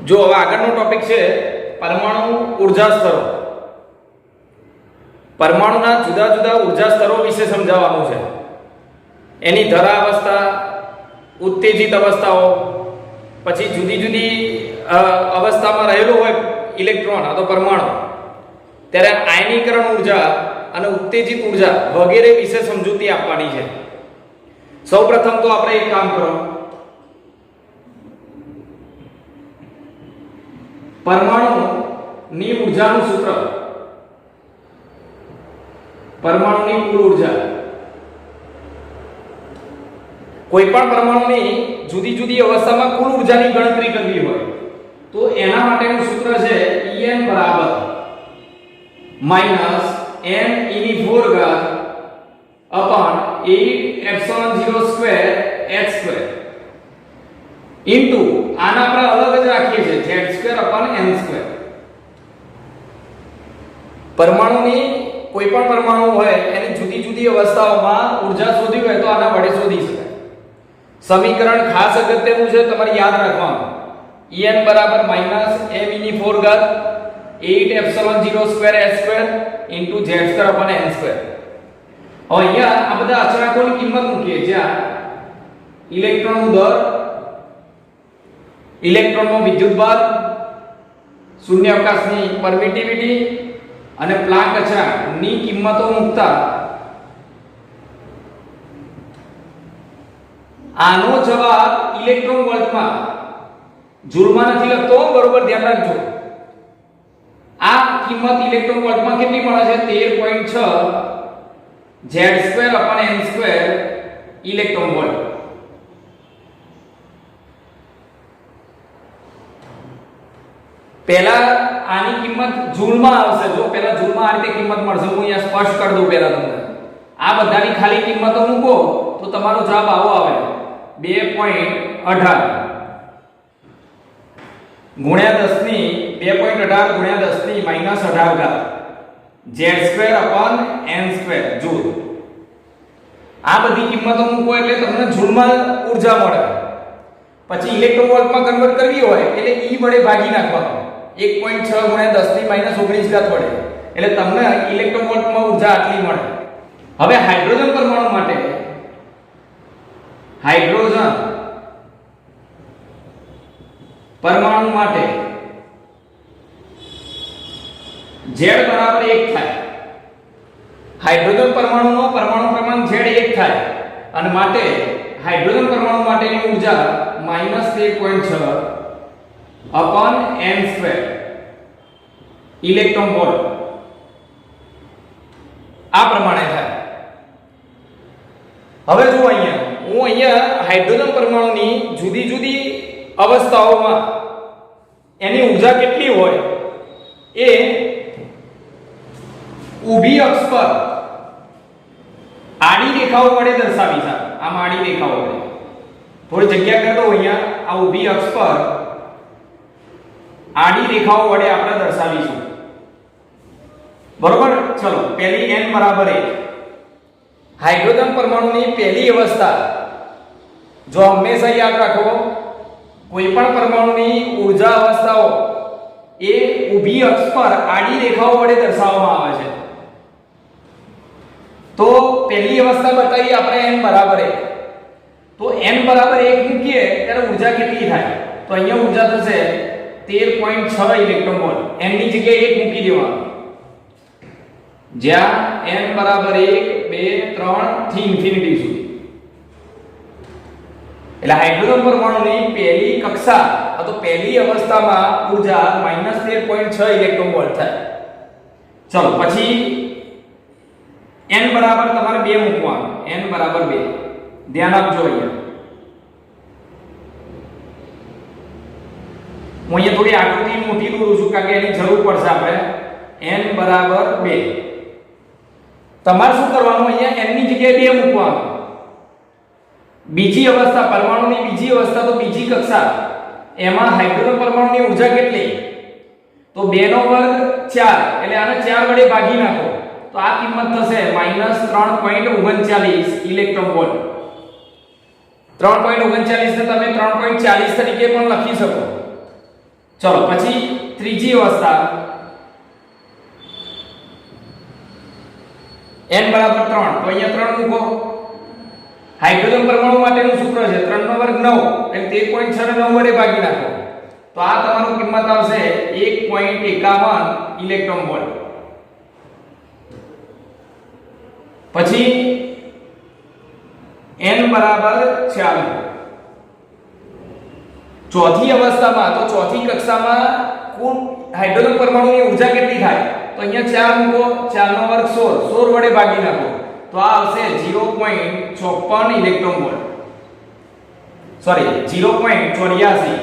જો હવે આગળનો ટોપિક છે પરમાણુ ઊર્જા સ્તરો. પરમાણુના જુદા જુદા ઊર્જા સ્તરો વિશે સમજાવવાનું છે. એની ધરા અવસ્થા, ઉત્તેજિત અવસ્થાઓ, પછી જુદી જુદી અવસ્થામાં રહેલો હોય ઇલેક્ટ્રોન અથવા પરમાણુ, ત્યારે આયનીકરણ ઊર્જા અને ઉત્તેજિત ઊર્જા વગેરે વિશે સમજૂતી આપવાની છે. સૌપ્રથમ તો આપણે એક કામ કરો, પરમાણુની ઊર્જાનું સૂત્ર, પરમાણુની કુલ ઊર્જા, કોઈ પણ પરમાણુની જુદી જુદી અવસ્થામાં કુલ ઊર્જાની ગણતરી કરવી હોય તો એના માટેનું સૂત્ર છે En બરાબર માઈનસ n e ની 4 ઘાત upon 8 epsilon 0 square h square into આના આપણે અલગ જ રાખીએ છીએ z square upon n square. પરમાણુની કોઈ પણ પરમાણુ હોય એની જુદી જુદી અવસ્થાઓમાં ઊર્જા શોધવી હોય તો આના વડે શોધી શકાય. સમીકરણ ખાસ અગત્યનું છે, તમારે યાદ રાખવાનું. En બરાબર માઈનસ m e ની 4 ઘાત 8 epsilon 0 square h square into z square upon n square. હવે અહીંયા આ બધા અચળાંકોની કિંમત મૂકીએ, જ્યાં ઇલેક્ટ્રોનનું દર, ઇલેક્ટ્રોનનો વિદ્યુતભાર, શૂન્યાવકાશની પરમિટિવિટી અને પ્લાન્ક અચળાંકની કિંમતો મૂકતા આનો જવાબ ઇલેક્ટ્રોન વોલ્ટમાં, જૂલમાં નથી લખતો, બરોબર ધ્યાન રાખજો. આ કિંમત ઇલેક્ટ્રોન વોલ્ટમાં કેટલી મળે છે? 13.6 z² / n² ઇલેક્ટ્રોન વોલ્ટ. પહેલા આની કિંમત જૂલમાં આવશે. જો પહેલા જૂલમાં આ રીતે કિંમત મળશે, હું અહીંયા સ્પષ્ટ કરી દઉં પહેલા તમને. આ બધાની ખાલી કિંમતો મૂકો તો તમારો જવાબ આવો આવે 2.18 ગુણ્યા 10 ની 2.18 ગુણ્યા 10 ની -18 ઘાત z² / n² જૂલ. આ બધી કિંમતો મૂકો એટલે તમને જૂલમાં ઊર્જા મળે. પછી ઇલેક્ટ્રોન વોલ્ટમાં કન્વર્ટ કરવી હોય એટલે E વડે ભાગી નાખવાનું, 1.6 ગુણ્યા 10 ની -19 ઘાત વડે, એટલે તમને ઇલેક્ટ્રોન વોલ્ટમાં ઊર્જા આટલી મળે. હવે હાઇડ્રોજન પરમાણુ માટે, હાઇડ્રોજન પરમાણુ માટે Z બરાબર 1 થાય. હાઇડ્રોજન પરમાણુનો પરમાણુ ક્રમાંક Z 1 થાય અને માટે હાઇડ્રોજન પરમાણુ માટેની ઊર્જા -13.6 અપોન n² ઇલેક્ટ્રોન વોલ્ટ આ પ્રમાણે થાય. હવે જુઓ અહીંયા, હું અહીંયા હાઇડ્રોજન પરમાણુની જુદી જુદી અવસ્થાઓમાં એની ઊર્જા કેટલી હોય એ ઊભી અક્ષ પર આડી રેખાઓ વડે દર્શાવી છે. આમ આડી રેખાઓ વડે થોડી જગ્યા કરી દો અહીંયા. આ ઊભી અક્ષ પર આડી રેખાઓ વડે આપણે દર્શાવીશું, બરોબર. ચલો, પહેલી n બરાબર 1. હાઇડ્રોજન પરમાણુની પહેલી અવસ્થા, જો હંમેશા યાદ રાખો, કોઈ પણ પરમાણુની ઊર્જા અવસ્થાઓ એ ઊભી અક્ષ પર આડી રેખાઓ વડે દર્શાવવામાં આવે છે. તો પહેલી અવસ્થા બતાવી આપણે n બરાબર 1. તો n બરાબર 1 મૂકીએ ત્યારે ઊર્જા કેટલી થાય? તો અહીંયા ઊર્જા થશે 13.6 ઇલેક્ટ્રોન વોલ્ટ. n ની જગ્યાએ 1 મૂકી દેવાનું, જ્યાં n બરાબર 1 2 3 થી ઇન્ફિનિટી સુધી. એટલે હાઇડ્રોજન પરમાણુની પહેલી કક્ષા અથવા પહેલી અવસ્થામાં ઊર્જા -13.6 ઇલેક્ટ્રોન વોલ્ટ થાય. ચલો, પછી n બરાબર તમારે 2 મૂકવાનું, n બરાબર 2. ધ્યાન આપજો અહીંયા. હું અહીંયા થોડી આકૃતિ મોટી દોરું છું કારણ કે એની જરૂર પડશે આપણે. n બરાબર 2. તમારે શું કરવાનું? અહીંયા n ની જગ્યાએ 2 મૂકવાનું. બીજી અવસ્થા, પરમાણુની બીજી અવસ્થા, તો બીજી કક્ષા, એમાં હાઇડ્રોજન પરમાણુની ઊર્જા કેટલી? તો 2 નો વર્ગ 4, એટલે આને 4 વડે ભાગી નાખો તો આ કિંમત થશે -3.39 ઇલેક્ટ્રોન વોલ્ટ. 3.39 ને તમે 3.40 તરીકે પણ લખી શકો. ચલો પછી ત્રીજી અવસ્થા n બરાબર 3 તો અહીંયા 3 મૂકો. હાઇડ્રોજન પરમાણુ માટેનું સૂત્ર છે 3 નો વર્ગ 9 એટલે 13.6 ને 9 વડે ભાગી નાખો તો આ તમારું કિંમત આવશે 1.51 ઇલેક્ટ્રોન વોલ્ટ. પછી n બરાબર 4 ચોથી અવસ્થામાં તો ચોથી કક્ષામાં કુલ હાઇડ્રોજન પરમાણુની ઊર્જા કેટલી થાય તો અહીંયા 4 મૂકો 4 નો વર્ગ 16 વડે ભાગી નાખો તો આ આવશે 0.54 ઇલેક્ટ્રોન વોલ્ટ સોરી 0.84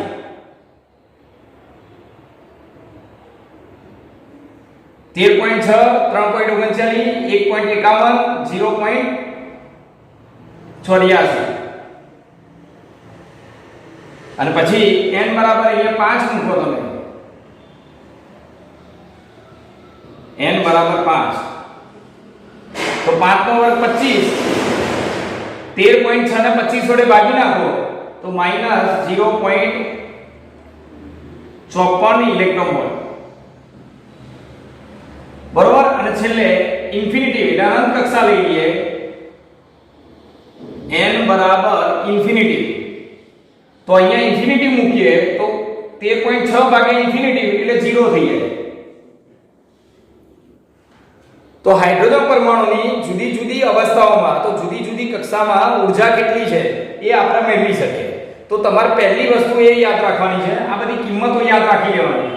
13.6 3.39 1.51 0.84 અને પછી n બરાબર અહીંયા 5 મૂકો તમે n બરાબર 5 તો 5 નો વર્ગ 25 13.6 ને 25 વડે ભાગી નાખો તો -0.54 ઇલેક્ટ્રોન વોલ્ટ બરોબર. અને છેલ્લે ઇન્ફિનિટી એટલે અનંત કક્ષા લઈ લઈએ n બરાબર ઇન્ફિનિટી તો અહીંયા ઇન્ફિનિટી મૂકીએ તો 13.6 ભાગ્યા ઇન્ફિનિટી એટલે 0 થઈ જાય. તો હાઇડ્રોજન પરમાણુની જુદી જુદી અવસ્થાઓમાં તો જુદી જુદી કક્ષામાં ઊર્જા કેટલી છે એ આપણે મેળવી શકીએ. તો તમારે પહેલી વસ્તુ એ યાદ રાખવાની છે આ બધી કિંમતો યાદ રાખી લેવાની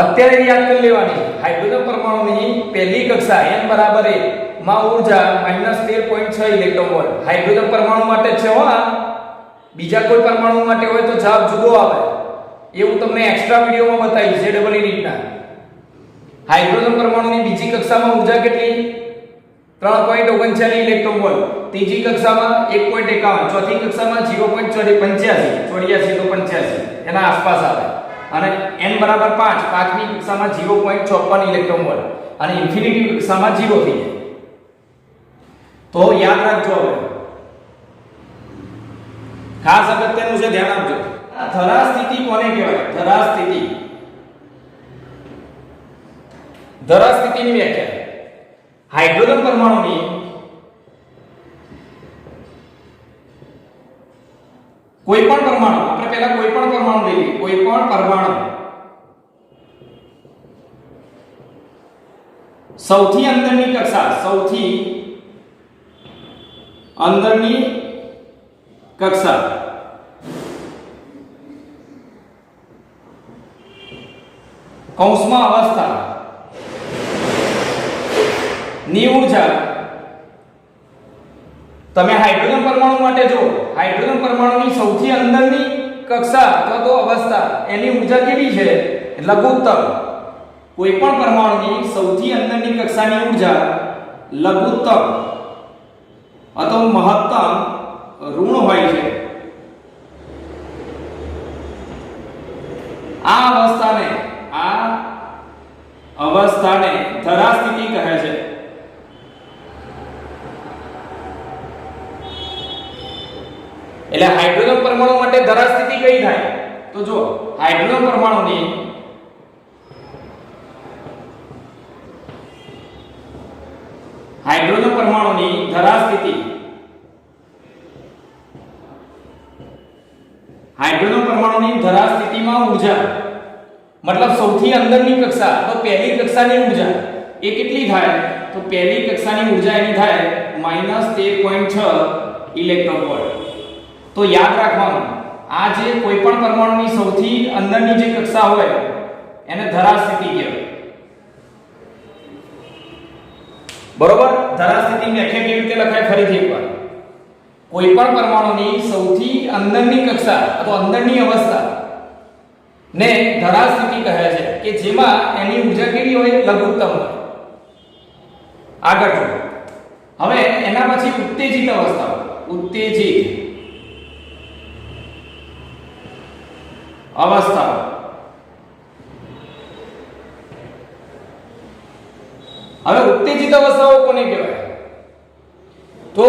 અત્યારે યાદ કરી લેવાની. હાઇડ્રોજન પરમાણુની પહેલી કક્ષા n બરાબર 1 માં ઊર્જા -13.6 ઇલેક્ટ્રોન વોલ્ટ હાઇડ્રોજન પરમાણુ માટે છે હો. બીજા કોઈ પરમાણુ માટે હોય તો જવાબ જુદો આવે એવું તમને એક્સ્ટ્રા વિડિયોમાં બતાવી છે ડબલ રીતના. હાઇડ્રોજન પરમાણુની બીજી કક્ષામાં ઊર્જા કેટલી 3.39 ઇલેક્ટ્રોન વોલ્ટ ત્રીજી કક્ષામાં 1.51 ચોથી કક્ષામાં 0.85 તો 85 એના આસપાસ આવે અને n બરાબર 5 પાંચમી કક્ષામાં 0.54 ઇલેક્ટ્રોન વોલ્ટ અને ઇન્ફિનિટી કક્ષામાં 0 થઈ જાય. તો યાદ રાખજો હવે ખાસ અગત્યનું છે ધ્યાન આપજો. ધરા સ્થિતિ કોને કહેવાય ધરા સ્થિતિ ધરા સ્થિતિની વ્યાખ્યા હાઇડ્રોજન પરમાણુની કોઈ પણ પરમાણુ આપણે પહેલા કોઈ પણ પરમાણુ લઈએ કોઈ પણ પરમાણુ સૌથી અંદરની કક્ષા સૌથી અંદરની કક્ષા કૌંસમાં અવસ્થા ની ઊર્જા તમે હાઇડ્રોજન પરમાણુ માટે જો હાઇડ્રોજન પરમાણુની સૌથી અંદરની કક્ષા અથવા તો અવસ્થા એની ઊર્જા કેટલી છે લઘુત્તમ કોઈ પણ પરમાણુની સૌથી અંદરની કક્ષાની ઊર્જા લઘુત્તમ અથવા મહત્તમ ઋણ હોય છે. આ અવસ્થાને ધરા સ્થિતિ કહે છે. એટલે હાઇડ્રોજન પરમાણુ માટે ધરા સ્થિતિ કઈ થાય તો જો હાઇડ્રોજન પરમાણુની ધરા સ્થિતિ હાઇડ્રોજન પરમાણુની ધરા સ્થિતિમાં ઊર્જા મતલબ સૌથી અંદરની કક્ષા તો પહેલી કક્ષાની ઊર્જા એ કેટલી થાય તો પહેલી કક્ષાની ઊર્જા એની થાય -13.6 ઇલેક્ટ્રોન વોલ્ટ. તો યાદ રાખવાનું આ જે કોઈ પણ પરમાણુની સૌથી અંદરની જે કક્ષા હોય એને ધરા સ્થિતિ કહેવાય. બરોબર. ધરા સ્થિતિની વ્યાખ્યા કેવી રીતે લખાય ફરીથી એકવાર કોઈ પણ પરમાણુની સૌથી અંદરની કક્ષા અથવા અંદરની અવસ્થા ને ધરા સ્થિતિ કહે છે કે જેમાં એની ઊર્જા કેવી હોય લઘુત્તમ હોય. આગળ હવે એના પછી ઉત્તેજિત અવસ્થા ઉત્તેજિત અવસ્થા હવે ઉત્તેજિત અવસ્થાઓ કોને કહેવાય તો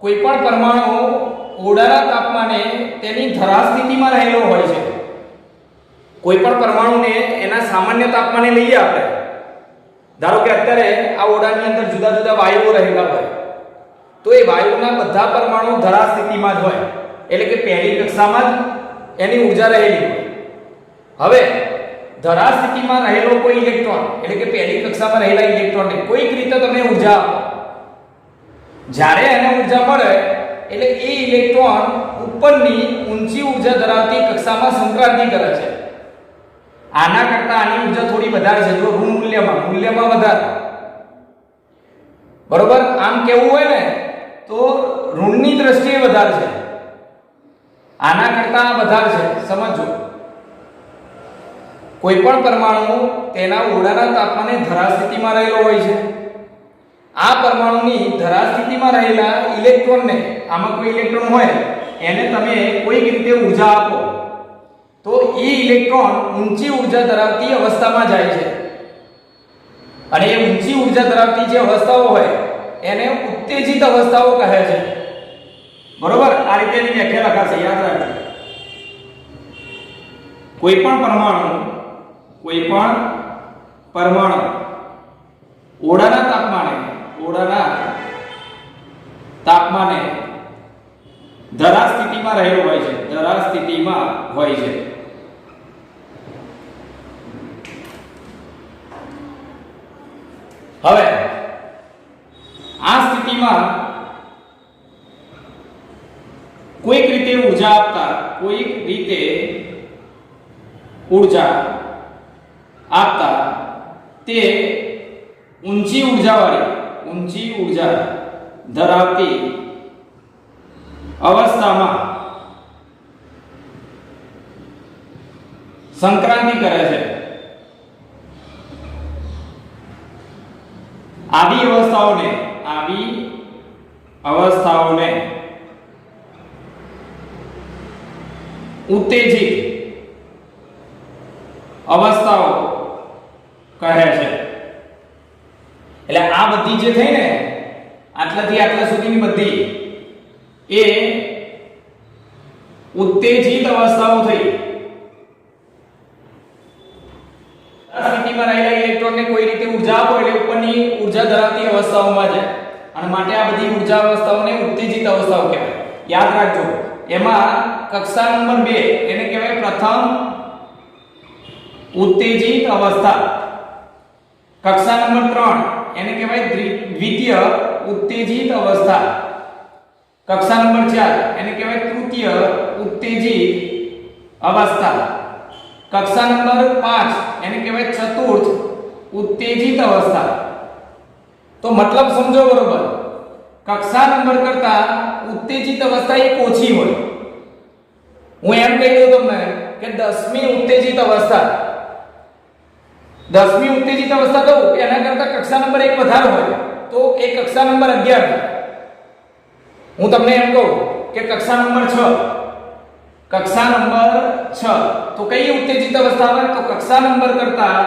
કોઈ પણ પરમાણુ ઓરડાના તાપમાને તેની ધરા સ્થિતિમાં રહેલો હોય છે કોઈ પણ પરમાણુને એના સામાન્ય તાપમાને લઈએ આપણે, ધારો કે અત્યારે આ ઓરડાની અંદર જુદા જુદા વાયુઓ રહેલા હોય, તો એ વાયુના બધા પરમાણુ ધરા સ્થિતિમાં જ હોય, એટલે કે પહેલી કક્ષામાં જ એની ઊર્જા રહેલી હોય. હવે ધરા સ્થિતિમાં રહેલો કોઈ ઇલેક્ટ્રોન, એટલે કે પહેલી કક્ષામાં રહેલા ઇલેક્ટ્રોનને કોઈક રીતે તમે ઊર્જા આપો, જ્યારે એને ઊર્જા મળે એટલે એ ઇલેક્ટ્રોન ઉપરની ઊંચી ઊર્જા ધરાવતી કક્ષામાં સંક્રાંતિ કરે છે. આના કરતા આની ઊર્જા થોડી વધારે છે, જો ઋણ મૂલ્યમાં વધારે. બરોબર, આમ કેવું હોય ને તો ઋણની દ્રષ્ટિએ વધારે છે, આના કરતા વધારે છે. સમજો, કોઈ પણ પરમાણુ તેના ઓરડાના તાપમાને ધરા સ્થિતિમાં રહેલો હોય છે. આ પરમાણુની ધરા સ્થિતિમાં રહેલા ઇલેક્ટ્રોનને, આમાં કોઈ ઇલેક્ટ્રોન હોય એને તમે કોઈક રીતે ઊર્જા આપો તો એ ઇલેક્ટ્રોન ઊંચી ઊર્જા ધરાવતી અવસ્થામાં જાય છે, અને એ ઊંચી ઊર્જા ધરાવતી જે અવસ્થાઓ હોય એને ઉત્તેજિત અવસ્થાઓ કહે છે. બરોબર, આ રીતે એની વ્યાખ્યા લખાશે, યાદ રાખજો. કોઈ પણ પરમાણુ ઓરડાના તાપમાને ધરા સ્થિતિમાં રહેલો હોય છે, ધરા સ્થિતિમાં હોય છે. હવે આ સ્થિતિમાં કોઈક રીતે ઊર્જા આપતા તે ઊંચી ઊર્જા ધરાવતી અવસ્થામાં સંક્રાંતિ કરે છે. આવી અવસ્થાઓને ઉત્તેજિત અવસ્થાઓ કહે છે. એટલે આ બધી જે થઈ ને આટલાથી આટલા સુધીની બધી એ ઉત્તેજિત અવસ્થાઓ થઈ. સ્થિતિમાં રહેલા ઇલેક્ટ્રોનને કોઈ રીતે ઊર્જા આપો એટલે ઉપરની ઊર્જા ધરાવતી અવસ્થાઓમાં જાય, અને માટે આ બધી ઊર્જા અવસ્થાઓને ઉત્તેજિત અવસ્થાઓ કહેવાય. યાદ રાખજો, એમાં કક્ષા નંબર 2 એને કહેવાય પ્રથમ ઉત્તેજિત અવસ્થા, કક્ષા નંબર 3 એને કહેવાય દ્વિતીય ઉત્તેજિત અવસ્થા, કક્ષા નંબર 4 એને કહેવાય તૃતીય ઉત્તેજિત અવસ્થા, કક્ષા નંબર 5 એને કહેવાય ચતુર્થ ઉત્તેજિત અવસ્થા. તો મતલબ સમજો બરોબર, કક્ષા નંબર કરતા ઉત્તેજિત અવસ્થા એક ઓછી હોય. હું એમ કહી દઉં તમને કે 10મી ઉત્તેજિત અવસ્થા, 10મી ઉત્તેજિત અવસ્થા કહું એના કરતા કક્ષા નંબર 1 વધારે હોય તો એ કક્ષા નંબર 11. હું તમને એમ કહું કે કક્ષા નંબર 6, તો કઈ ઉત્તેજિત અવસ્થા આવે? તો કક્ષા નંબર કરતા,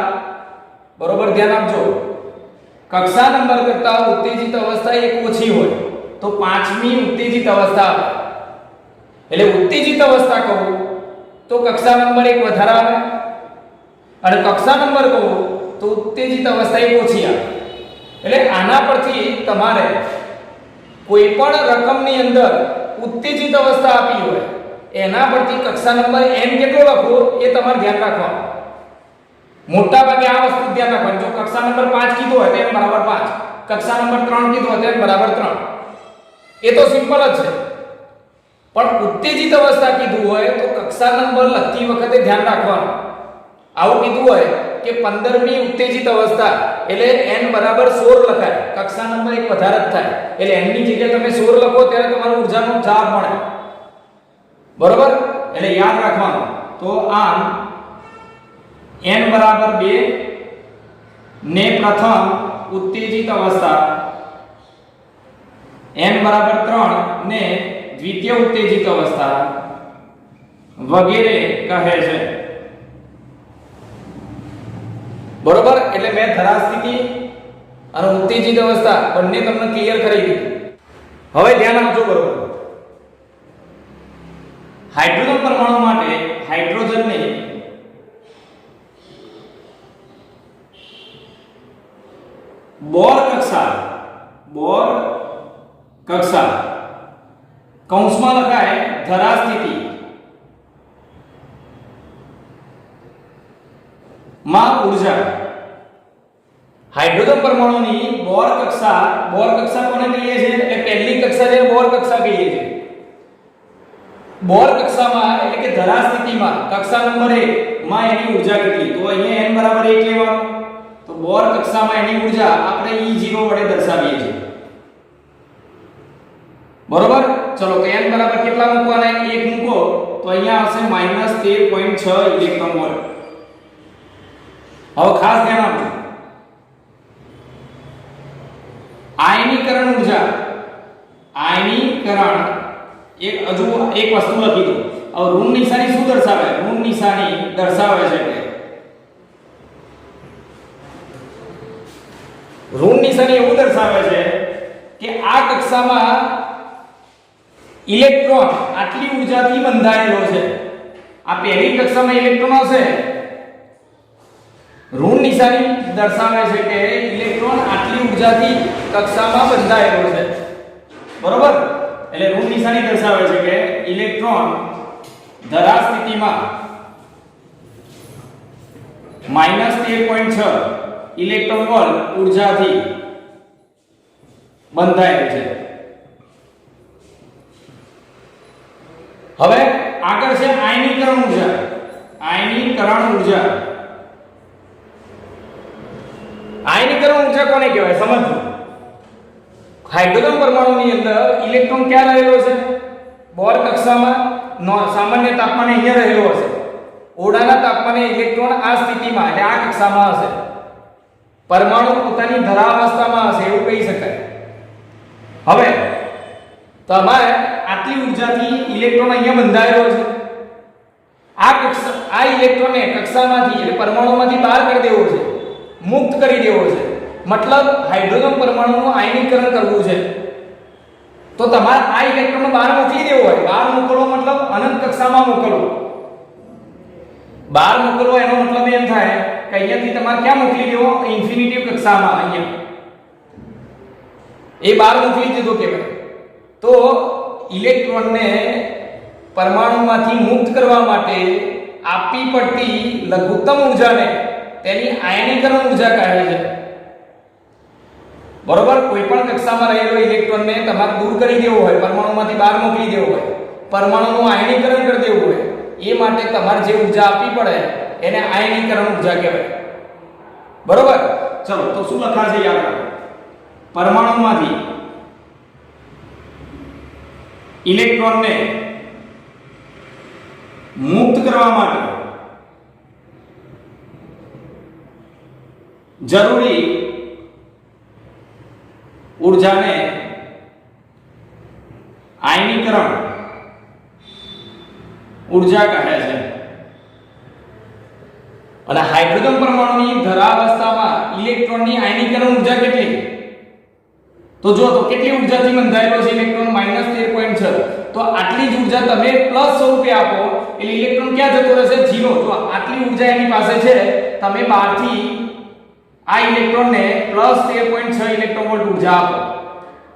બરોબર ધ્યાન આપજો, કક્ષા નંબર કરતા ઉત્તેજિત અવસ્થા એક ઓછી હોય તો 5મી ઉત્તેજિત અવસ્થા આવે. એટલે ઉત્તેજિત અવસ્થા કહું તો કક્ષા નંબર 1 વધારે આવે, અને કક્ષા નંબર કહું તો ઉત્તેજિત અવસ્થા એક ઓછી આવે. એટલે આના પરથી તમારે કોઈ પણ રકમની અંદર ઉત્તેજિત અવસ્થા આપી હોય એના પરથી કક્ષા નંબર n કેટલો લખવો એ તમારે ધ્યાન રાખવાનું. મોટા ભાગે આ વસ્તુ ધ્યાન રાખવાનું. જો કક્ષા નંબર 5 કીધો હોય તો n બરાબર 5, કક્ષા નંબર 3 કીધો હોય તો n બરાબર 3. એ તો સિમ્પલ જ છે. પણ ઉત્તેજિત અવસ્થા કીધું હોય તો કક્ષા નંબર લખતી વખતે ધ્યાન રાખવાનું. આવું કીધું હોય કે 15મી ઉત્તેજિત અવસ્થા એટલે n બરાબર 16 લખાય, કક્ષા નંબર 1 વધારે જ થાય. એટલે n ની જગ્યાએ તમે 16 લખો ત્યારે તમારો ઊર્જાનો જવાબ મળે. બરોબર, એટલે યાદ રાખવાનું. તો આમ n બરાબર 2 ને પ્રથમ ઉત્તેજિત અવસ્થા, n બરાબર 3 ને દ્વિતીય ઉત્તેજિત અવસ્થા વગેરે કહે છે. બરોબર, એટલે મેં ધરા સ્થિતિ અને ઉત્તેજિત અવસ્થા બંને તમને ક્લિયર કરી દીધી. હવે ધ્યાન આપજો. બરોબર, હાઇડ્રોજન પરમાણુ માટે હાઇડ્રોજનને બોર કક્ષા કૌંસમાં લખાય ધરા સ્થિતિ માં ઊર્જા હાઇડ્રોજન પરમાણુની બોર કક્ષા કોને કહીએ છીએ એટલે પહેલી કક્ષા જે બોર કક્ષા કહીએ છીએ બોર કક્ષામાં એટલે કે ધરા સ્થિતિમાં કક્ષા નંબર 1 માં એની ઊર્જા કેટલી તો અહીંયા n બરાબર 1 લેવાનું તો બોર કક્ષામાં એની ઊર્જા આપણે E0 વડે દર્શાવીએ છીએ બરોબર ચલો તો n બરાબર કેટલા મૂકવાના 1 મૂકો તો અહીંયા આવશે -13.6 ઇલેક્ટ્રોન વોલ્ટ હવે ખાસ ધ્યાન આપજો આયનીકરણ ઊર્જા એક વસ્તુ લખી દો હવે ઋણ નિશાની શું દર્શાવે ઋણ નિશાની દર્શાવે છે કે ઋણ નિશાની એવું દર્શાવે છે કે આ કક્ષામાં ઇલેક્ટ્રોન આટલી ઊર્જાથી બંધાયેલો છે આ પહેલી કક્ષામાં ઇલેક્ટ્રોન હશે ઋણ નિશાની દર્શાવે છે કે ઇલેક્ટ્રોન આટલી ઊર્જાથી કક્ષામાં બંધાયેલો છે બરોબર એટલે ઋણ નિશાની દર્શાવે છે કે ઇલેક્ટ્રોન ધરા સ્થિતિમાં -13.6 ઇલેક્ટ્રોન વોલ્ટ ઊર્જાથી બંધાયેલો છે હવે આગળ છે આયનીકરણ ઊર્જા આયનીકરણ ઊર્જા કોને કહેવાય સમજો હાઇડ્રોજન પરમાણુની અંદર ઇલેક્ટ્રોન ક્યાં રહેલો છે બોર કક્ષામાં સામાન્ય તાપમાને અહીંયા રહેલો હશે ઓરડાના તાપમાને ઇલેક્ટ્રોન આ સ્થિતિમાં એટલે આ કક્ષામાં હશે પરમાણુ પોતાની ધરાવસ્થામાં હશે એવું કહી શકાય હવે તમારે આટલી ઊર્જાથી ઇલેક્ટ્રોન અહીંયા બંધાયેલો છે આ ઇલેક્ટ્રોનને કક્ષામાંથી એટલે પરમાણુમાંથી બહાર કરી દેવો છે મુક્ત કરી દેવો છે મતલબ હાઇડ્રોજન પરમાણુનું આયનીકરણ કરવું છે તો તમારે આ ઇલેક્ટ્રોનને બહાર મોકલી દેવો હોય બહાર મોકલવો મતલબ અનંત કક્ષામાં મોકલવો બહાર મોકલવો એનો મતલબ એમ થાય કે અહીંયાથી તમારે ક્યાં મોકલી દેવો ઇન્ફિનિટી કક્ષામાં અહીંયા એ બહાર મોકલી દીધો કહેવાય તો ઇલેક્ટ્રોનને પરમાણુમાંથી મુક્ત કરવા માટે આપવી પડતી લઘુત્તમ ઊર્જાને તેની આયનીકરણ ઊર્જા કહે છે બરોબર કોઈ પણ કક્ષામાં રહેલો ઇલેક્ટ્રોનને તમારે દૂર કરી દેવો હોય પરમાણુમાંથી બહાર મોકલી દેવો હોય પરમાણુનું આયનીકરણ કરી દેવું હોય એ માટે તમારે જે ઊર્જા આપવી પડે એને આયનીકરણ ઊર્જા કહેવાય બરોબર ચલો તો શું લખાશે યાદ રાખો પરમાણુમાંથી ઇલેક્ટ્રોનને મુક્ત કરવા માટે જરૂરી ઊર્જાને આયનીકરણ ઊર્જા કહે છે અને હાઇડ્રોજન પરમાણુની ધરાવસ્થામાં ઇલેક્ટ્રોનની આયનીકરણ ઊર્જા કેટલી તો જો તો કેટલી ઊર્જાથી બંધાયેલો છે ઇલેક્ટ્રોન -13.6 તો આટલી જ ઊર્જા તમે પ્લસ સ્વરૂપે આપો એટલે ઇલેક્ટ્રોન ક્યાં જતો રહેશે 0 તો આટલી ઊર્જા એની પાસે છે તમે બહારથી આ ઇલેક્ટ્રોનને +13.6 ઇલેક્ટ્રોન વોલ્ટ ઊર્જા આપો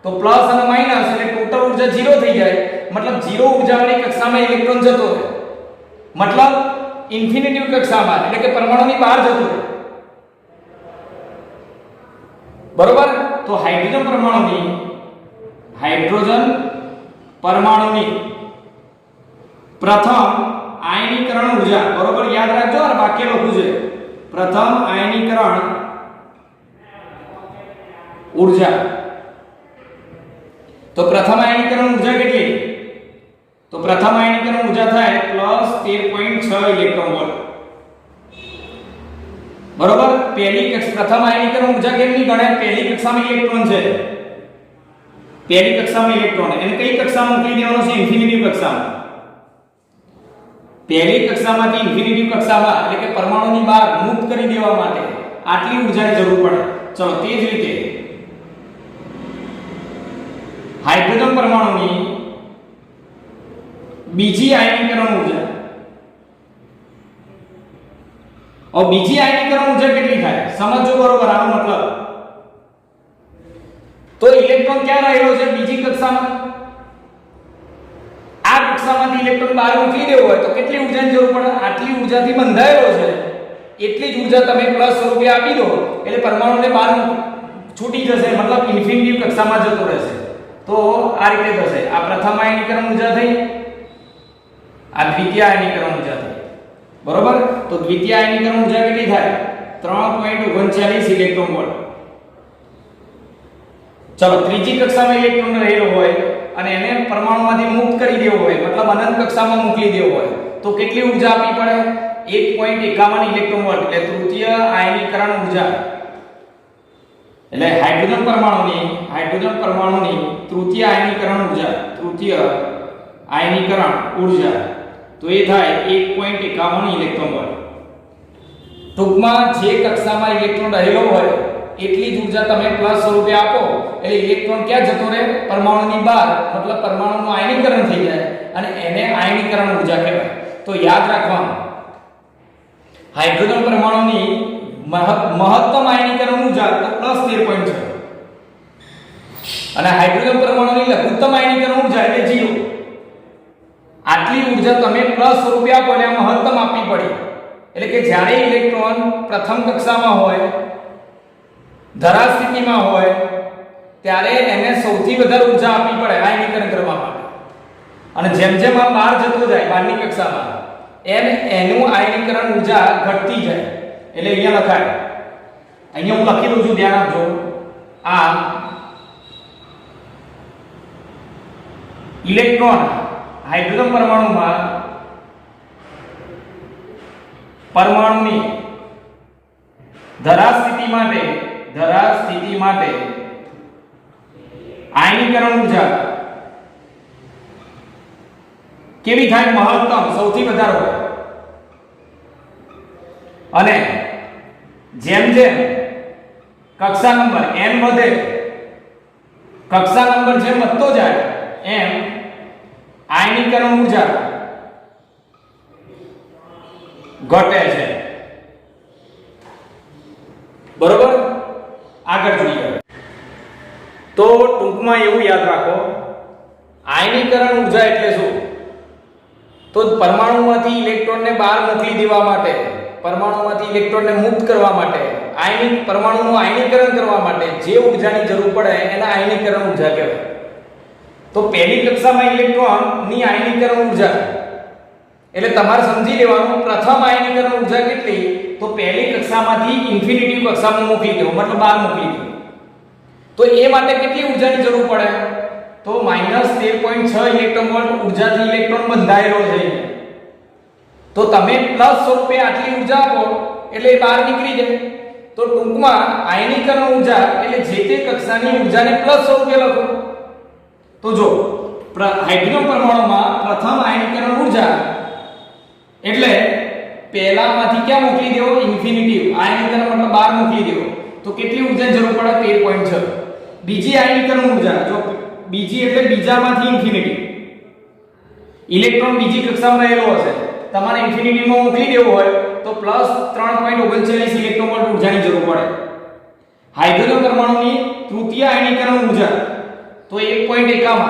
તો પ્લસ અને માઈનસ એટલે ટોટલ ઊર્જા 0 થઈ જાય મતલબ 0 ઊર્જાવાળી કક્ષામાં ઇલેક્ટ્રોન જતો રહે મતલબ ઇન્ફિનિટી કક્ષામાં એટલે કે પરમાણુની બહાર જતો રહે બરોબર તો હાઇડ્રોજન પરમાણુની પ્રથમ આયનીકરણ ઊર્જા બરોબર યાદ રાખજો આ વાક્ય લખવું છે પ્રથમ આયનીકરણ ઊર્જા તો પ્રથમ આયનીકરણ ઊર્જા કેટલી તો પ્રથમ આયનીકરણ ઊર્જા થાય +13.6 ઇલેક્ટ્રોન વોલ્ટ બરોબર પ્રથમ આયનીકરણ ઊર્જા કેમની ગણાય પહેલી કક્ષામાં ઇલેક્ટ્રોન છે પહેલી કક્ષામાં ઇલેક્ટ્રોન એને કઈ કક્ષામાં મોકલી દેવાનો છે ઇન્ફિનિટી કક્ષામાં પહેલી કક્ષામાંથી ઇન્ફિનિટી કક્ષામાં એટલે કે પરમાણુની બહાર મુક્ત કરી દેવા માટે આટલી ઊર્જાની જરૂર પડે ચલો તે જ રીતે હાઇડ્રોજન પરમાણુની બીજી આયનીકરણ ઊર્જા और બીજી આયનીકરણ ઊર્જા કેટલી થાય સમજો બરોબર આનો મતલબ તો ઇલેક્ટ્રોન ક્યાં રહેલો છે? બીજી કક્ષામાં. આ કક્ષામાંથી ઇલેક્ટ્રોન બહાર મોકલી દેવો હોય તો કેટલી ઊર્જાની જરૂર પડે? આટલી ઊર્જાથી બંધાયેલો છે એટલી જ ઊર્જા તમે પ્લસ સ્વરૂપે આપી દો એટલે પરમાણુને બહાર છૂટી જશે, મતલબ ઇન્ફિનિટી કક્ષામાં જતો રહેશે. તો આ રીતે થશે. આ પ્રથમ આયનીકરણ ઊર્જા થઈ, આ દ્વિતીય આયનીકરણ ઊર્જા થઈ. બરોબર? તો દ્વિતીય આયનીકરણ ઊર્જા કેટલી થાય? 3.39 ઇલેક્ટ્રોન વોલ્ટ. ચલો, ત્રીજી કક્ષામાં ઇલેક્ટ્રોન રહેલો હોય અને એને પરમાણુમાંથી મુક્ત કરી દેવો હોય, મતલબ અનંત કક્ષામાં મોકલી દેવો હોય તો કેટલી ઊર્જા આપવી પડે? 1.51 ઇલેક્ટ્રોન વોલ્ટ એટલે તૃતીય આયનીકરણ ઊર્જા. એટલે હાઇડ્રોજન પરમાણુની તૃતીય આયનીકરણ ઊર્જા તો એ થાય 1.51 ઇલેક્ટ્રોન વોલ્ટ. ટૂંકમાં જે કક્ષામાં ઇલેક્ટ્રોન રહેલો હોય એટલી જ ઊર્જા તમે પ્લસ સ્વરૂપે આપો એટલે ઇલેક્ટ્રોન ક્યાં જતો રહે? પરમાણુની બહાર, મતલબ પરમાણુનું આયનીકરણ થઈ જાય અને એને આયનીકરણ ઊર્જા કહેવાય. તો યાદ રાખવાનું, હાઇડ્રોજન પરમાણુની મહત્તમ આયનીકરણ ઊર્જા તો +13.6 અને હાઇડ્રોજન પરમાણુની લઘુત્તમ આયનીકરણ ઊર્જા એટલે 0. આટલી ઊર્જા તમે પ્લસ સ્વરૂપે આપો એટલે મહત્તમ આપવી પડી. એટલે કે જ્યારે ઇલેક્ટ્રોન પ્રથમ કક્ષામાં હોય, ધરા સ્થિતિમાં હોય, ત્યારે એને સૌથી વધારે ઊર્જા આપવી પડે આયનીકરણ કરવા માટે. અને જેમ જેમ આ બહાર જતો જાય બહારની કક્ષામાં એમ એનું આયનીકરણ ઊર્જા ઘટતી જાય. એટલે અહીંયા લખાય, અહીંયા હું લખી દઉં છું, ધ્યાન આપજો. આ ઇલેક્ટ્રોન હાઇડ્રોજન પરમાણુની ધરા સ્થિતિ માટે આયનીકરણ ઊર્જા કેવી થાય? મહત્તમ, સૌથી વધારે હોય. અને જેમ જેમ કક્ષા નંબર n વધે, કક્ષા નંબર જેમ વધતો જાય એમ આયનીકરણ ઊર્જા ઘટે છે. બરોબર? આગળ જોઈએ. તો ટૂંકમાં એવું યાદ રાખો, આયનીકરણ ઊર્જા એટલે શું? તો પરમાણુમાંથી ઇલેક્ટ્રોનને બહાર મોકલી દેવા માટે, પરમાણુમાંથી ઇલેક્ટ્રોનને મુક્ત કરવા માટે, પરમાણુનું આયનીકરણ કરવા માટે જે ઊર્જાની જરૂર પડે એને આયનીકરણ ઊર્જા કહેવાય. તો પહેલી કક્ષામાં ઇલેક્ટ્રોનની આયનીકરણ ઊર્જા એટલે તમારે સમજી લેવાનું, પ્રથમ આયનીકરણ ઊર્જા કેટલી? તો પહેલી કક્ષામાંથી ઇન્ફિનિટી કક્ષામાં મોકલી દેવો, મતલબ બહાર મોકલી દેવો. તો એ માટે કેટલી ઊર્જાની જરૂર પડે? તો -13.6 ઇલેક્ટ્રોન વોલ્ટ ઊર્જાથી ઇલેક્ટ્રોન બંધાયેલો છે. તો તમે પ્લસ સ્વરૂપે આટલી ઊર્જા આપો એટલે એ બહાર નીકળી જાય. તો ટૂંકમાં આયનીકરણ ઊર્જા એટલે જે તે કક્ષાની ઊર્જાને પ્લસ સ્વરૂપે લખો. તો જો હાઇડ્રોજન પરમાણુમાં પ્રથમ આયનીકરણ ઊર્જા એટલે પહેલામાંથી ક્યાં મોકલી દેવો? ઇન્ફિનિટી આયનીકરણ મતલબ બહાર મોકલી દેવો. તો કેટલી ઊર્જાની જરૂર પડે? 13.6. બીજી આયનીકરણ ઊર્જા, જો બીજી એટલે બીજામાંથી ઇન્ફિનિટી, ઇલેક્ટ્રોન બીજી કક્ષામાં રહેલો હશે, તમારે ઇન્ફિનિટીમાં મોકલી દેવો હોય તો +3.39 ઇલેક્ટ્રોન વોલ્ટ ઊર્જાની જરૂર પડે. હાઇડ્રોજન પરમાણુની તૃતીય આયનીકરણ ઊર્જા તો 1.51,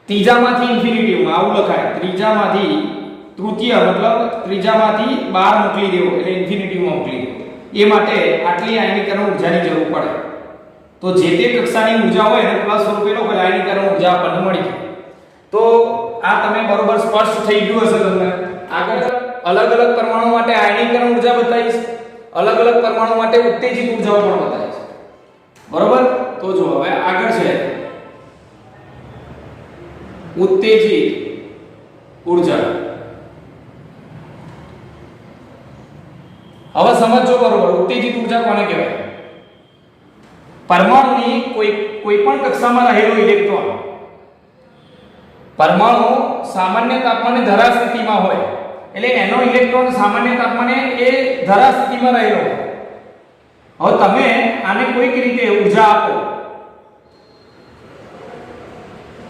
ત્રીજામાંથી ઇન્ફિનિટીમાં આવું લખાય, ત્રીજામાંથી તૃતીય મતલબ ત્રીજામાંથી બહાર મોકલી દેવો એટલે ઇન્ફિનિટીમાં મોકલી દેવો. એ માટે આટલી આયનીકરણ ઊર્જાની જરૂર પડે. તો જે તે કક્ષાની ઊર્જા હોય એને પ્લસ સ્વરૂપે લો એટલે આયનીકરણ ઊર્જા આપણને મળી જાય. તો આ તમે બરોબર સ્પષ્ટ થઈ ગયું હશે તમને. આગળ અલગ અલગ પરમાણુ માટે આયનીકરણ ઊર્જા બતાવીશ, અલગ અલગ પરમાણુ માટે ઉત્તેજિત ઊર્જાઓ પણ બતાવીશ. બરોબર? તો જો હવે આગળ છે ઉત્તેજિત ઊર્જા. હવે સમજો બરોબર, ઉત્તેજિત ઊર્જા કોને કહેવાય? પરમાણુની કોઈ પણ કક્ષામાં રહેલો ઇલેક્ટ્રોન, પરમાણુ સામાન્ય તાપમાને ધરા સ્થિતિમાં હોય એટલે એનો ઇલેક્ટ્રોન સામાન્ય તાપમાને એ ધરા સ્થિતિમાં રહેલો હોય. હવે તમે આને કોઈક રીતે ઊર્જા આપો,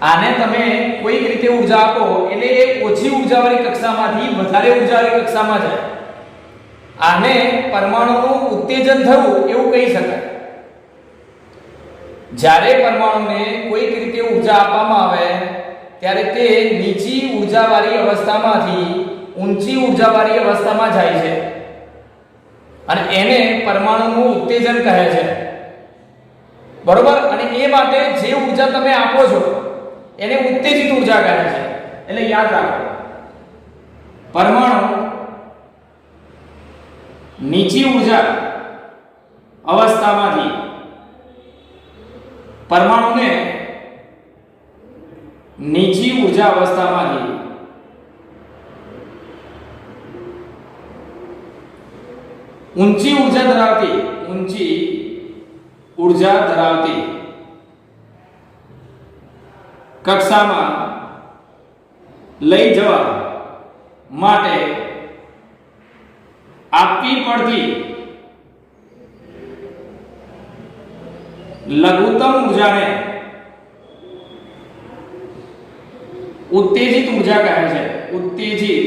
આને તમે કોઈક રીતે ઊર્જા આપો એટલે એ ઓછી ઊર્જાવાળી કક્ષામાંથી વધારે ઊર્જાવાળી કક્ષામાં જાય. આને પરમાણુનું ઉત્તેજન થયું એવું કહી શકાય. જ્યારે પરમાણુને કોઈક રીતે ઊર્જા આપવામાં આવે ત્યારે તે નીચી ઊર્જાવાળી અવસ્થામાંથી ઊંચી ઊર્જાવાળી અવસ્થામાં જાય છે અને એને પરમાણુનું ઉત્તેજન કહે છે, બરોબર. અને એ માટે જે ઊર્જા તમે આપો છો એને ઉત્તેજિત ઊર્જા કહે છે. એટલે યાદ રાખો, પરમાણુ નીચી ઊર્જા અવસ્થામાંથી પરમાણુને નીચી ઊર્જા અવસ્થામાંથી ઊંચી ઊર્જા ધરાવતી કક્ષામાં લઈ જવા માટે આપવી પડતી લઘુત્તમ ઊર્જાને ઉત્તેજિત ઊર્જા કહે છે. ઉત્તેજિત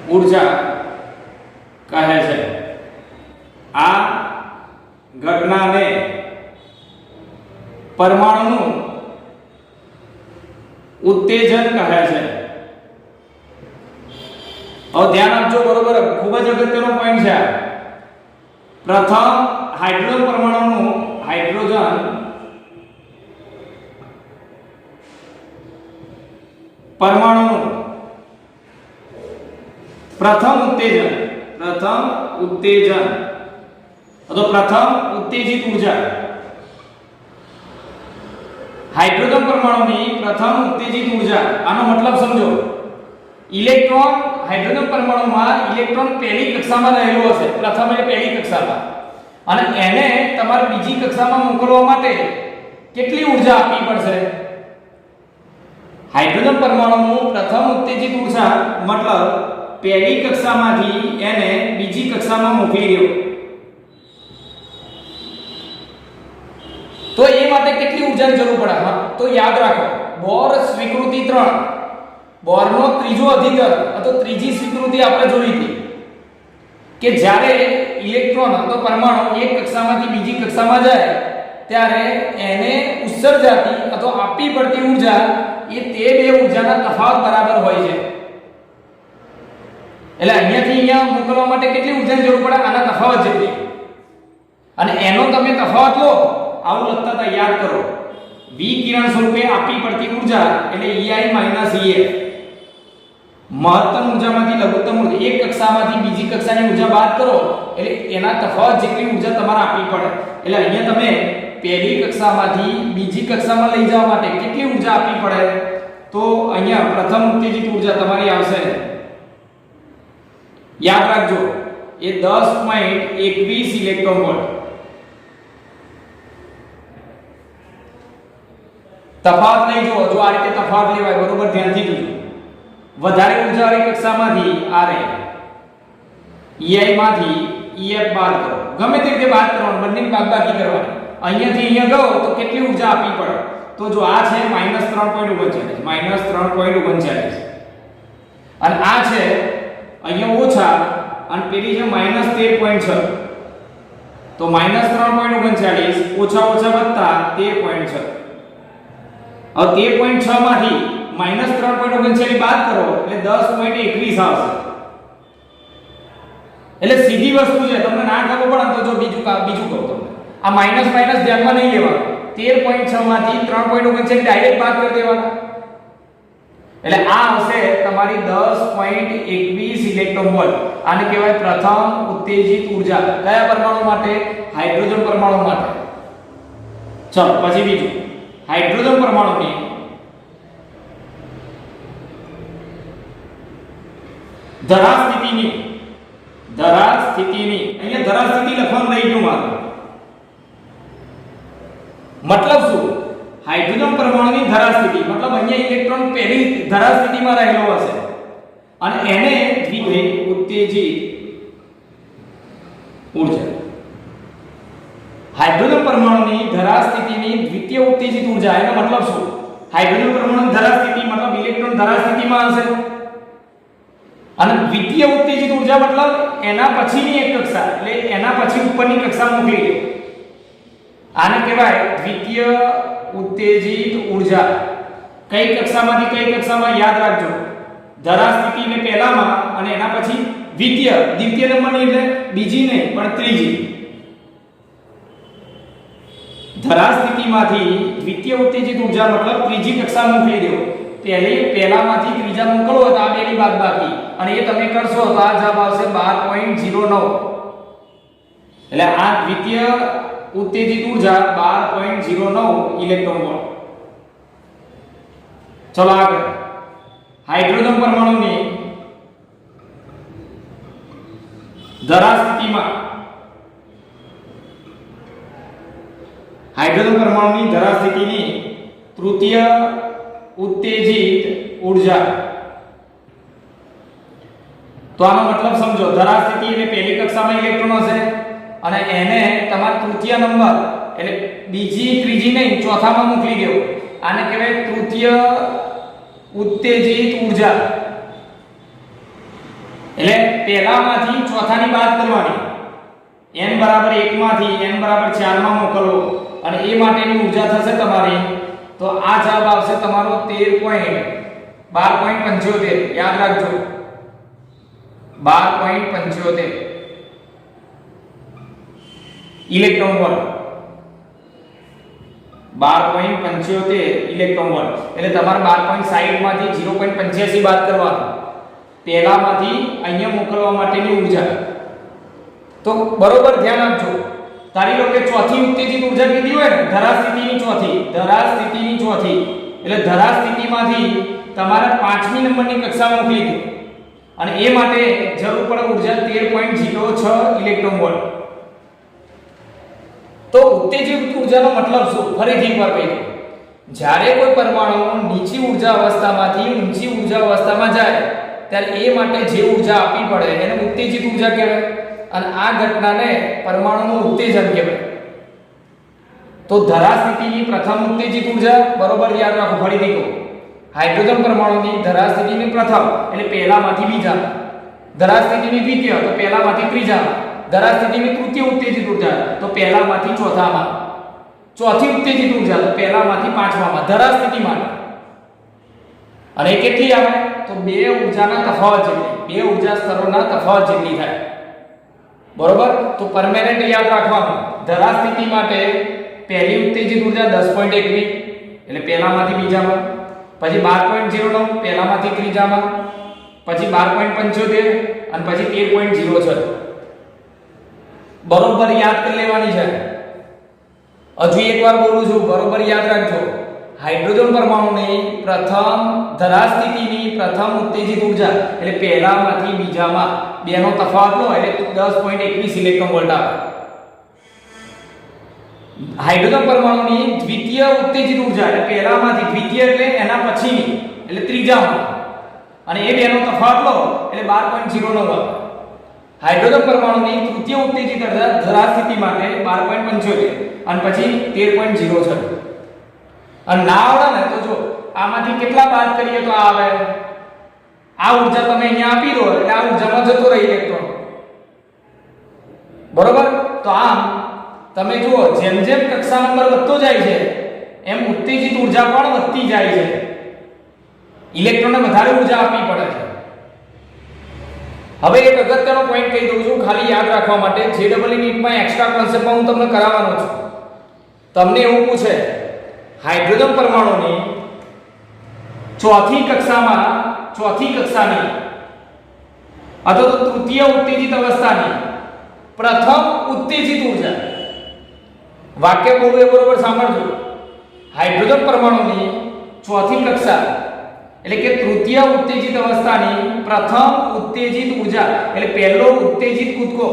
ઊર્જા કહે છે. આ ઘટનાને પરમાણુનું ઉત્તેજન કહે છે. હવે ધ્યાન આપજો, બરોબર, ખૂબ જ અગત્યનો પોઈન્ટ છે. પ્રથમ હાઇડ્રોજન પરમાણુનું પ્રથમ ઉત્તેજિત ઊર્જા, હાઇડ્રોજન પરમાણુની પ્રથમ ઉત્તેજિત ઊર્જા. આનો મતલબ સમજો, ઇલેક્ટ્રોન હાઇડ્રોજન પરમાણુમાં ઇલેક્ટ્રોન પહેલી કક્ષામાં રહેલો હશે, પ્રથમ એટલે પહેલી કક્ષામાં, અને એને તમારે બીજી કક્ષામાં મોકલવા માટે કેટલી ઊર્જા આપવી પડશે? હાઇડ્રોજન પરમાણુનું પ્રથમ ઉત્તેજિત ઊર્જા મતલબ પહેલી કક્ષામાંથી એને બીજી કક્ષામાં મોકલી રહ્યો, તો એ માટે કેટલી ઊર્જાની જરૂર પડે? હા, તો યાદ રાખો, બોર સ્વીકૃતિ 3, બોરનો ત્રીજો અધિકરણ અથવા ત્રીજી સ્વીકૃતિ આપણે જોઈ હતી કે જ્યારે ઇલેક્ટ્રોન અથવા પરમાણુ એક કક્ષામાંથી બીજી કક્ષામાં જાય ત્યારે એને ઉત્સર્જાતી અથવા આપવી પડતી ઊર્જા એ તે બે ઊર્જાના તફાવત બરાબર હોય છે. એટલે અહીંયાથી અહીંયા મોકલવા માટે કેટલી ઊર્જાની જરૂર પડે? આના તફાવત જેટલી. અને એનો તમે તફાવત લો, આવું લખતા હતા, યાદ કરો, વિકિરણ સ્વરૂપે આપવી પડતી ઊર્જા એટલે EI - EF. મહત્તમ ઊર્જામાંથી લઘુત્તમ ઊર્જા, એક કક્ષામાંથી બીજી કક્ષાની ઊર્જા બાદ કરો એટલે એના તફાવત જેટલી ઊર્જા તમારે આપવી પડે. એટલે અહીંયા તમે પહેલી કક્ષામાંથી બીજી કક્ષામાં લઈ જવા માટે કેટલી ઊર્જા આપવી પડે? તો અહીંયા પ્રથમ ઉત્તેજિત ઊર્જા તમારી આવશે, યાદ રાખજો, એ 10.21 ઇલેક્ટ્રોન વોલ્ટ. તફાવત લઈ જુઓ, જો આ રીતે તફાવત લેવાય, બરોબર, ધ્યાનથી જોજો. વધારે ઊર્જાવાળી કક્ષામાંથી આરે EI માંથી EF બાદ કરો, ગમે તે રીતે બાદ કરવાનું, બંનેની બાદબાકી કરવાની. અહીંયાથી અહીંયા ગયો તો કેટલી ઊર્જા આપવી પડે? તો જો આ છે -3.39 અને આ છે અહીંયા ઓછા અને પેલી છે -13.6, તો -3.39 ઓછા ઓછા વત્તા 13.6. હવે 13.6 માંથી -3.39 બાદ કરો એટલે 10.21 આવશે. એટલે સીધી વસ્તુ છે, તમને ના ખબર પડે તો જો બીજું કહું તમને, આ માઈનસ ધ્યાનમાં નહીં લેવાનું. 13.6 માંથી 3.39 ડાયરેક્ટ બાદ કરી દેવાના. એટલે આ આવશે તમારી 10.21 ઇલેક્ટ્રોન વોલ્ટ. આને કહેવાય પ્રથમ ઉત્તેજિત ઊર્જા. કયા પરમાણુ માટે? હાઇડ્રોજન પરમાણુ માટે. ચલો પછી બીજું, હાઇડ્રોજન પરમાણુની ધરા સ્થિતિની અહીંયા ધરા સ્થિતિ લખવાનું રહી ગયું મારું. મતલબ શું? હાઇડ્રોજન પરમાણુની ધરા સ્થિતિ મતલબ અહીંયા ઇલેક્ટ્રોન પહેલી ધરા સ્થિતિમાં રહેલો હશે અને એને દ્વિતીય ઉત્તેજિત ઊર્જા. હાઇડ્રોજન પરમાણુની ધરા સ્થિતિની દ્વિતીય ઉત્તેજિત ઊર્જા, એનો મતલબ શું? હાઇડ્રોજન પરમાણુની ધરા સ્થિતિ મતલબ ઇલેક્ટ્રોન ધરા સ્થિતિમાં હશે અને દ્વિતીય ઉત્તેજિત ઊર્જા મતલબ એના પછીની એક કક્ષા, એટલે એના પછી ઉપરની કક્ષા મોકલી દે. આને કહેવાય દ્વિતીય ઉત્તેજિત ઊર્જા. કઈ કક્ષામાંથી કઈ કક્ષામાં યાદ રાખજો. ધરા સ્થિતિને પહેલામાં અને એના પછી દ્વિતીય નંબરની એટલે બીજી નહીં પણ ત્રીજી. ધરા સ્થિતિમાંથી દ્વિતીય ઉત્તેજિત ઊર્જા મતલબ ત્રીજી કક્ષા મોકલી દેવો. પહેલામાંથી ત્રીજા મોકલો તો આ બેની બાદબાકી અને એ તમે કરશો તો આ જવાબ આવશે 12.09. એટલે આ દ્વિતીય ઉત્તેજિત ઊર્જા 12.09 ઇલેક્ટ્રોન વોલ્ટ. ચલો આગળ. હાઇડ્રોજન પરમાણુની ધરા સ્થિતિમાં હાઇડ્રોજન પરમાણુની ધરા સ્થિતિની તૃતીય ઉત્તેજિત ઊર્જા. તો આનો મતલબ સમજો. ધરા સ્થિતિ એટલે પહેલી કક્ષામાં ઇલેક્ટ્રોન હશે અને એને તમાર તૃતીય નંબર એટલે બીજી ત્રીજી નહીં ચોથામાં મોકલી દેવો. આને કહેવાય તૃતીય ઉત્તેજિત ઊર્જા. એટલે પહેલામાંથી ચોથાની બાદ કરવાની. n બરાબર 1 માંથી n બરાબર 4 માં મોકલવો અને એ માટેની ઊર્જા થશે તમારી. તો આ જવાબ આવશે તમારો 12.75. યાદ રાખજો 12.75 ઇલેક્ટ્રોન વોલ્ટ. 12.75 electron volt. એટલે તમારે 12.60 માંથી 0.85 બાદ કરવાનું. પહેલામાંથી અહીંયા મોકલવા માટેની ઊર્જા. તો બરોબર ધ્યાન આપજો. તારી લો કે ચોથી ઉત્તેજિત ઊર્જા કીધી હોય ને ધરા સ્થિતિની ચોથી એટલે ધરા સ્થિતિમાંથી તમારે 5મી નંબરની કક્ષા મોકલી દો અને એ માટે જરૂર પડે ઊર્જા 13.06 ઇલેક્ટ્રોન વોલ્ટ. તો ઉત્તેજિત ઊર્જાનો મતલબ શું? ફરીથી એકવાર કહી દઉં. જ્યારે કોઈ પરમાણુ નીચી ઊર્જા અવસ્થામાંથી ઊંચી ઊર્જા અવસ્થામાં જાય ત્યારે એ માટે જે ઊર્જા આપવી પડે એને ઉત્તેજિત ઊર્જા કહેવાય અને આ ઘટનાને પરમાણુનું ઉત્તેજન કહેવાય. તો ધરા સ્થિતિની પ્રથમ ઉત્તેજિત ઊર્જા બરોબર યાદ રાખો. ફરીથી કહું. હાઇડ્રોજન પરમાણુની ધરા સ્થિતિની પ્રથમ એટલે પહેલામાંથી બીજામાં, ધરા સ્થિતિની દ્વિતીય તો પહેલામાંથી ત્રીજામાં, ધરા સ્થિતિની તૃતીય ઉત્તેજિત ઊર્જા તો પહેલામાંથી ચોથામાં, ચોથી ઉત્તેજિત ઊર્જા તો પહેલામાંથી પાંચમામાં ધરા સ્થિતિ માટે. અને એ કેટલી આવે? તો બે ઊર્જાના તફાવત જેટલી, બે ઊર્જા સ્તરોના તફાવત જેટલી થાય. બરોબર. તો પરમેનન્ટ યાદ રાખવાનું. ધરા સ્થિતિ માટે પહેલી ઉત્તેજિત ઊર્જા 10.21 એટલે પહેલામાંથી બીજામાં, પછી 12.09 પહેલામાંથી ત્રીજામાં, પછી 12.75 અને પછી 13.06. બરોબર યાદ કરી લેવાની છે. હજુ એકવાર બોલું છું, બરોબર યાદ રાખજો. હાઇડ્રોજન પરમાણુની પ્રથમ ધરા સ્થિતિની પ્રથમ ઉત્તેજિત ઊર્જા એટલે પહેલામાંથી બીજામાં બેનો તફાવત લો એટલે 10.21 ઇલેક્ટ્રોન વોલ્ટ આવે. હાઇડ્રોજન પરમાણુની દ્વિતીય ઉત્તેજિત ઊર્જા એટલે પહેલામાંથી, દ્વિતીય એટલે એના પછીની એટલે ત્રીજામાં અને એ બેનો તફાવત લો એટલે 12.09 આવે. હાઇડ્રોજન પરમાણુની તૃતીય ઉત્તેજિત ઊર્જા ધરા સ્થિતિ માટે 12.75 અને પછી 13.06. અને ના આવડે ને તો જો આમાંથી કેટલા બાદ કરીએ તો આ આવે. આ ઊર્જા તમે અહીંયા આપી દો એટલે આ ઊર્જામાં જતો રહે ઇલેક્ટ્રોન. બરોબર. તો આમ તમે જુઓ જેમ જેમ કક્ષા નંબર વધતો જાય છે એમ ઉત્તેજિત ઊર્જા પણ વધતી જાય છે. ઇલેક્ટ્રોનને વધારે ઊર્જા આપવી પડે છે. હવે એક અગત્યનો પોઈન્ટ કહી દઉં છું ખાલી યાદ રાખવા માટે. JEE નીટમાં એક્સ્ટ્રા કોન્સેપ્ટમાં હું તમને કરાવવાનો છું. તમને એવું પૂછે હાઇડ્રોજન પરમાણુની ચોથી કક્ષાની અથવા તો તૃતીય ઉત્તેજિત અવસ્થાની પ્રથમ ઉત્તેજિત ઊર્જા. વાક્ય બોલું એ બરોબર સાંભળજો. હાઇડ્રોજન પરમાણુની ચોથી કક્ષા એટલે કે તૃતીય ઉત્તેજિત અવસ્થાની પ્રથમ ઉત્તેજિત ઊર્જા એટલે પહેલો ઉત્તેજિત કૂદકો.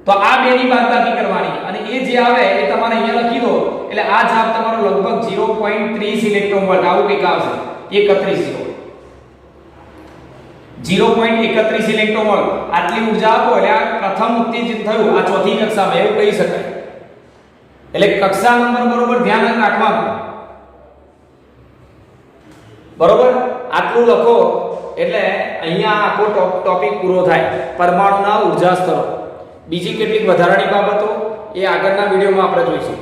તો આ બેની બાદબાકી કરવાની અને એ જે આવે એ તમારે અહીંયા લખી દો એટલે આ જવાબ તમારો લગભગ 0.30 ઇલેક્ટ્રોન વોલ્ટ આવું કંઈક આવશે. 0.31 ઇલેક્ટ્રોન વોલ્ટ આટલી ઊર્જા આપો એટલે આ પ્રથમ ઉત્તેજિત થયું આ ચોથી કક્ષામાં એવું કહી શકાય. એટલે કક્ષા નંબર બરોબર ધ્યાન રાખવાનું. બરોબર. આટલું લખો એટલે અહીંયા આખો ટોપિક પૂરો થાય પરમાણુના ઊર્જા સ્તરો. બીજી કેટલીક વધારાની બાબતો એ આગળના વિડીયોમાં આપણે જોઈશું.